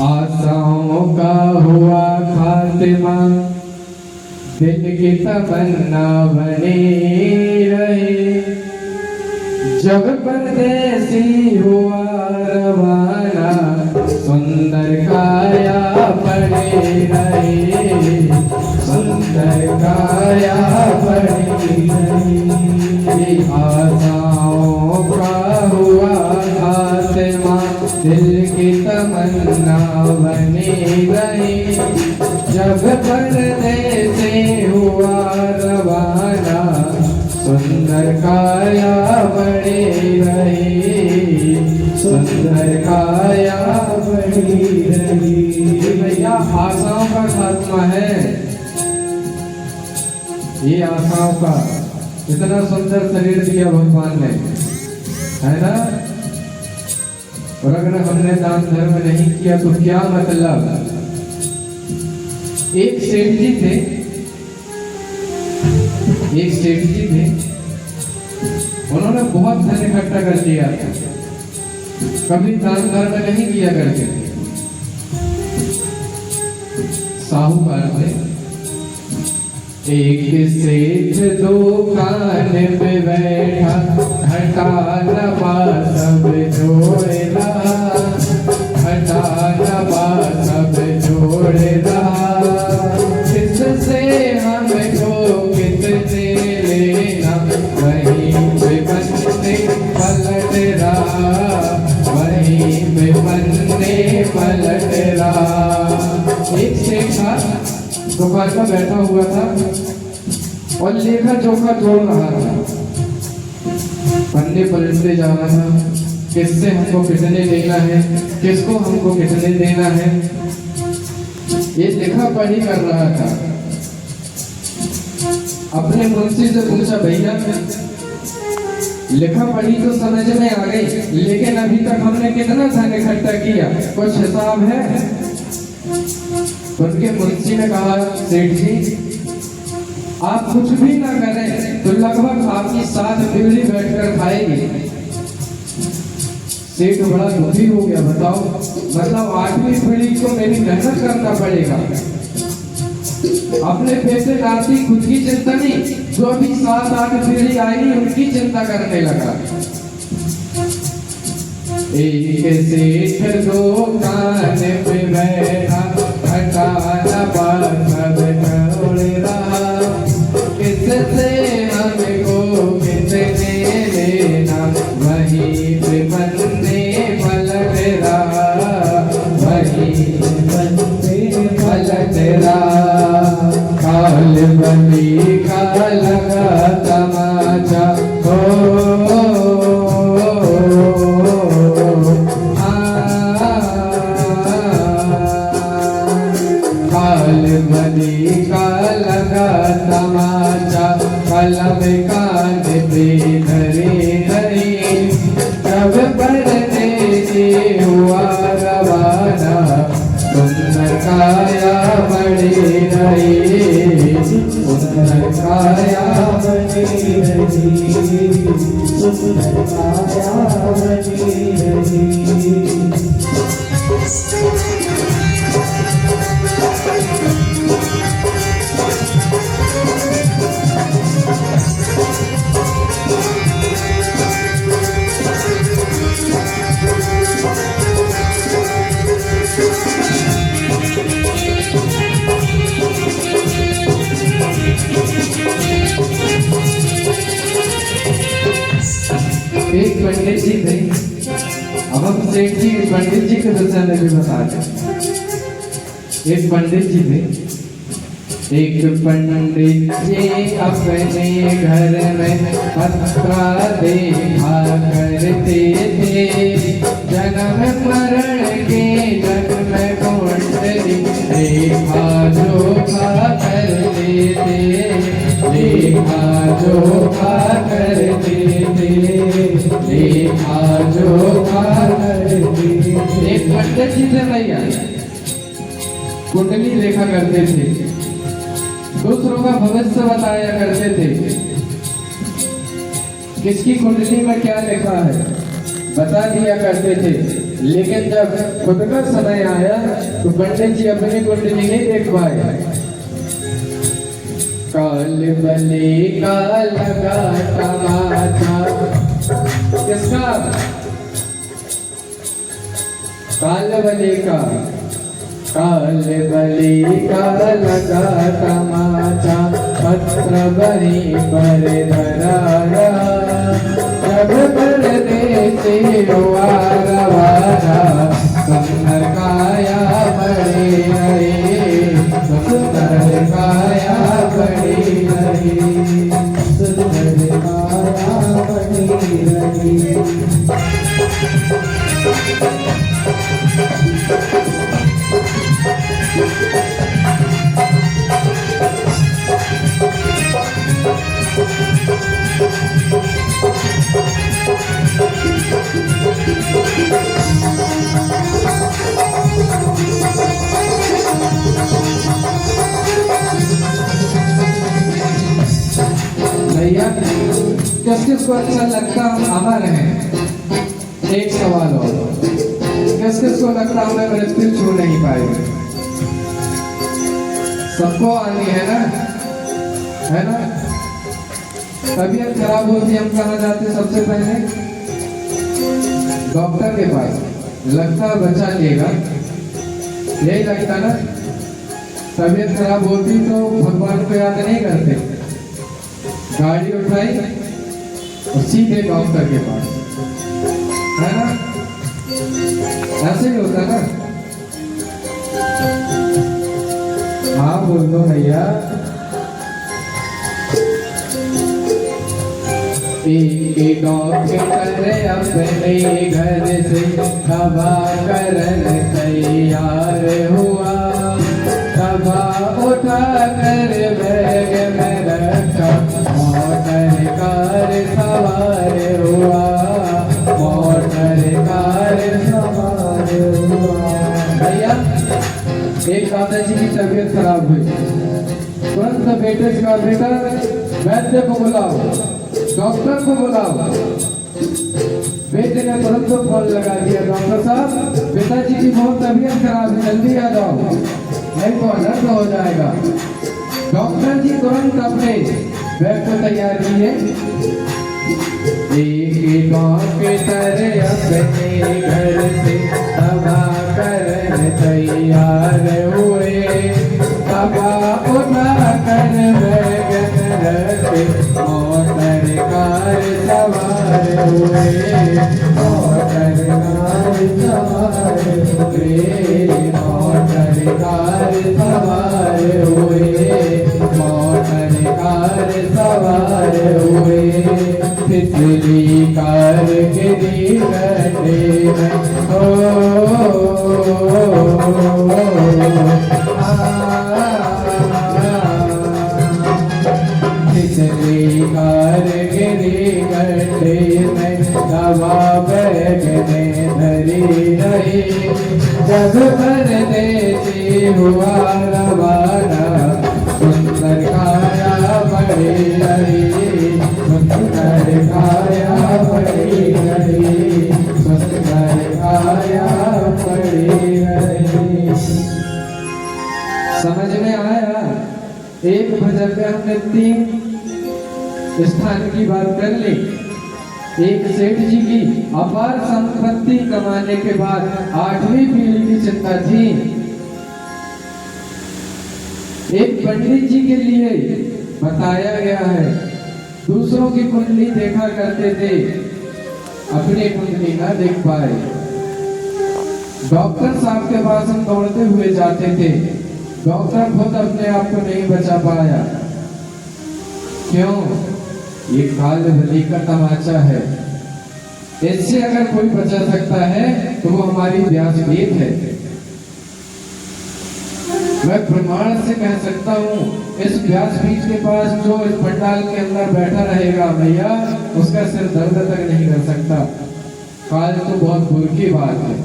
आशाओं का हुआ खात्मा, दिल की तमन्ना बनी रही। जब परदेसी हुआ रवाना, सुंदर काया पड़ी रही, सुंदर काया पड़ी रही। आशाओं का हुआ खात्मा, दिल की तमन्ना बनी रही। जब परदेसी हुआ रवाना, सुंदर काया बड़ी रही, सुंदर काया बड़ी रही। भैया आशाओं का खात्मा है, ये आशाओं का। इतना सुंदर शरीर दिया भगवान ने, है ना। और अगर हमने दान धर्म नहीं किया तो क्या मतलब। एक सेठ जी थे, उन्होंने बहुत धन इकट्ठा कर लिया था, कभी दान धर्म नहीं किया करते थे। साहूकार थे। एक सेठ दुकान पे बैठा, घटा नफा सब जोड़े रहा, घटा नफा सब जोड़े रहा। किससे हमको कितने लेना, वहीं पे बनने पलट रहा, वहीं पे बनने पलट रहा। एक सेठ था, दुकान पर बैठा हुआ था और लेखा जोखा जोड़ रहा था, पन्ने पलटते जा रहा था। किससे हमको कितने लेना है, किसको हमको कितने देना है, ये लिखा पढ़ी कर रहा था। अपने मुंशी से पूछा, भैया लिखा पढ़ी तो समझ में आ गई, लेकिन अभी तक हमने कितना धन इकट्ठा किया, कुछ हिसाब है। उनके मुंशी ने कहा, सेठ जी आप कुछ भी ना करें तो लगभग आपकी 7 पीढ़ी बैठकर खाएगी। सेठ बड़ा दुखी हो गया, बताओ मतलब 8वीं पीढ़ी को मेरी मेहनत करना पड़ेगा। अपने पैसे लाती खुद की चिंता नहीं, जो अभी 7-8 पीढ़ी आएगी उनकी चिंता करने लगा। एक सेठ दुकान पे बैठा, घटा नफा सब जोड़े रहा। किससे हमको कितने लेना, वहीं पे बनने पलट रहा, वहीं बनने पलट रहा। काल बनी का लगा तमाचा, बनी का लगा तमाचा, कलम कान पे धरी हरी। जब परदेसी हुआ रवाना, सुंदर काया बड़ी रही, सुंदर काया बड़ी रही, सुंदर काया बड़ी रही। एक पंडित जी थे, अब हम सेठ जी पंडित जी के विषय में भी बता दें। एक पंडित जी थे, एक पंडित जी अपने घर में पत्रा देखा करते थे। जन्म मरण के जन्म कुंडली देखा जोखा करते थे, देखा जोखा करते थे, देखा जोखा करते थे। एक पंडित जी थे भैया, कुंडली देखा करते थे, दूसरों का भविष्य बताया करते थे। किसकी कुंडली में क्या लिखा है बता दिया करते थे, लेकिन जब खुद का समय आया तो पंडित जी अपनी कुंडली नहीं देख पाए। काल बली का लगा तमाचा, किसका? काल बली का। काल बली का लगा तमाचा, पत्र बही पर धराया, जब परदेसी हुआ रवाना, सुंदर काया बड़ी रही, सुंदर काया बड़ी रही, सुंदर काया बड़ी रही। भैया किस किस को अच्छा लगता हम अमर हैं? एक सवाल और, किस किस को लगता हमें मृत्यु छू नहीं पाएगी? सबको आनी है ना, है ना? तबीयत खराब होती हम कहाँ जाते सबसे पहले? डॉक्टर के पास। लगता बचा लेगा, यही लगता ना। तबीयत खराब होती तो भगवान को याद नहीं करते, गाड़ी उठाई और सीधे डॉक्टर के पास, है ना? ऐसे ही होता ना। हाँ बोल दो भैया। एक डॉक्टर अपने घर से दवा करन तैयार हुआ, दवा उठा कर बैग में रखा, मोटर कार सवार हुआ, मोटर कार सवार हुआ। भैया एक दादाजी की तबीयत खराब हुई, तुरंत बेटे से कहा, बेटा वैद्य को बुलाओ, डॉक्टर को बुलाओ। बेटे ने तुरंत फोन लगा दिया, डॉक्टर साहब पिताजी की बहुत तबीयत खराब है, जल्दी आ जाओ नहीं तो अनर्थ हो जाएगा। डॉक्टर जी तुरंत अपने बैग को तैयार किए। एक डॉक्टर अपने घर से दवा करने तैयार हुए, दवा उठा कर बैग में रखे, मोटर कार सवार हुए, मोटर कार सवार हुए, मोटर कार सवार हुए, मोटर कार सवार हुए। तितली कार गिरी गड्ढे में, तितली कार गिरी गड्ढे में, दवा बैग में धरी रही, जब परदेसी हुआ रवाना, सुंदर काया बड़ी रही, सुंदर काया बड़ी रही, सुंदर काया बड़ी रही। समझ में आया? एक भजन में हमने 3 स्थान की बात कर ली। एक सेठ जी की अपार संपत्ति कमाने के बाद 8वीं पीढ़ी की चिंता थी। एक पंडित जी के लिए बताया गया है, दूसरों की कुंडली देखा करते थे, अपनी कुंडली ना देख पाए। डॉक्टर साहब के पास हम दौड़ते हुए जाते थे, डॉक्टर खुद अपने आप को नहीं बचा पाया। क्यों? ये काल बली का तमाचा है। इससे अगर कोई बचा सकता है तो वो हमारी व्यासपीठ है। मैं प्रमाण से कह सकता हूँ, इस व्यासपीठ के पास जो इस पंडाल के अंदर बैठा रहेगा भैया, उसका सिर दर्द तक नहीं कर सकता। काल तो बहुत दूर की बात है,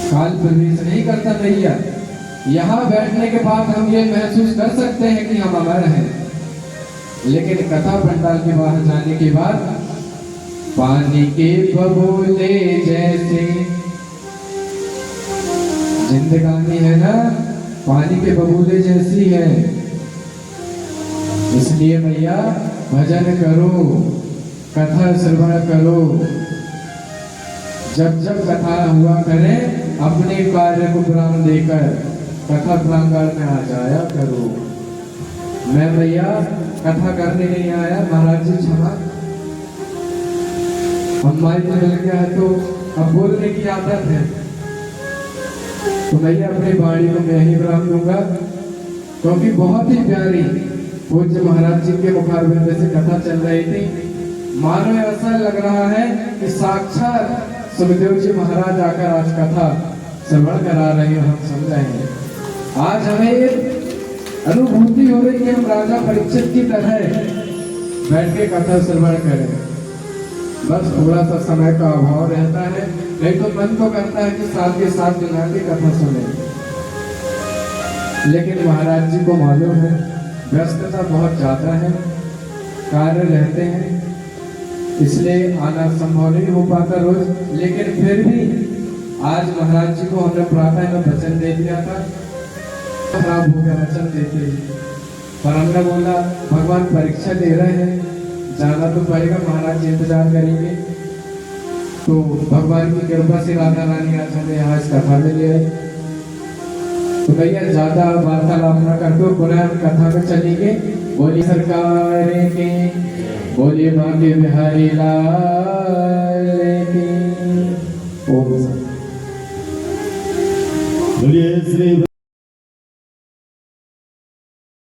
काल प्रवेश नहीं करता भैया। यहाँ बैठने के बाद हम ये महसूस कर सकते हैं कि हम अमर हैं, लेकिन कथा पंडाल के बाहर जाने के बाद पानी के बबूले जैसे, जिंदगानी है ना पानी के बबूले जैसी है। इसलिए मैया भजन करो, कथा श्रवण करो। जब जब कथा हुआ करे अपने कार्य को विराम देकर कथा प्रांगण में आ जाया करो। मैं मैया कथा करने नहीं आया, महाराज जी क्षमा। अम्मा जी मिल गया है तो अब बोलने की आदत है, तो मैया अपनी वाणी को मैं ही विराम दूंगा, क्योंकि बहुत ही प्यारी पूज्य महाराज जी के मुखारबिंद से कथा चल रही थी। मानो ऐसा लग रहा है कि साक्षात सुखदेव जी महाराज आकर आज कथा श्रवण करा रहे हैं, हम सुन रहे हैं। आज हमें अनुभूति हो रही है हम राजा परीक्षित की तरह बैठ के कथा श्रवण करें। बस थोड़ा सा समय का अभाव रहता है, नहीं तो मन तो करता है कि साथ के साथ दिला के कथा सुने, लेकिन महाराज जी को मालूम है व्यस्तता बहुत ज्यादा है, कार्य रहते हैं, इसलिए आना संभव नहीं हो पाता रोज। लेकिन फिर भी आज महाराज जी को हमने प्रातः में वचन दे दिया था, खराब हो गया वचन देते, पर हमने बोला भगवान परीक्षा दे रहे हैं, जाना तो पड़ेगा, महाराज जी इंतजार करेंगे। तो भगवान की कृपा से राधा रानी आज हमें यहाँ इस कथा में ले आए। तो भैया ज्यादा वार्तालाप न करते हुए पुनः हम कथा में चलेंगे। बोली सरकार के, बोलिए बांके बिहारी लाल।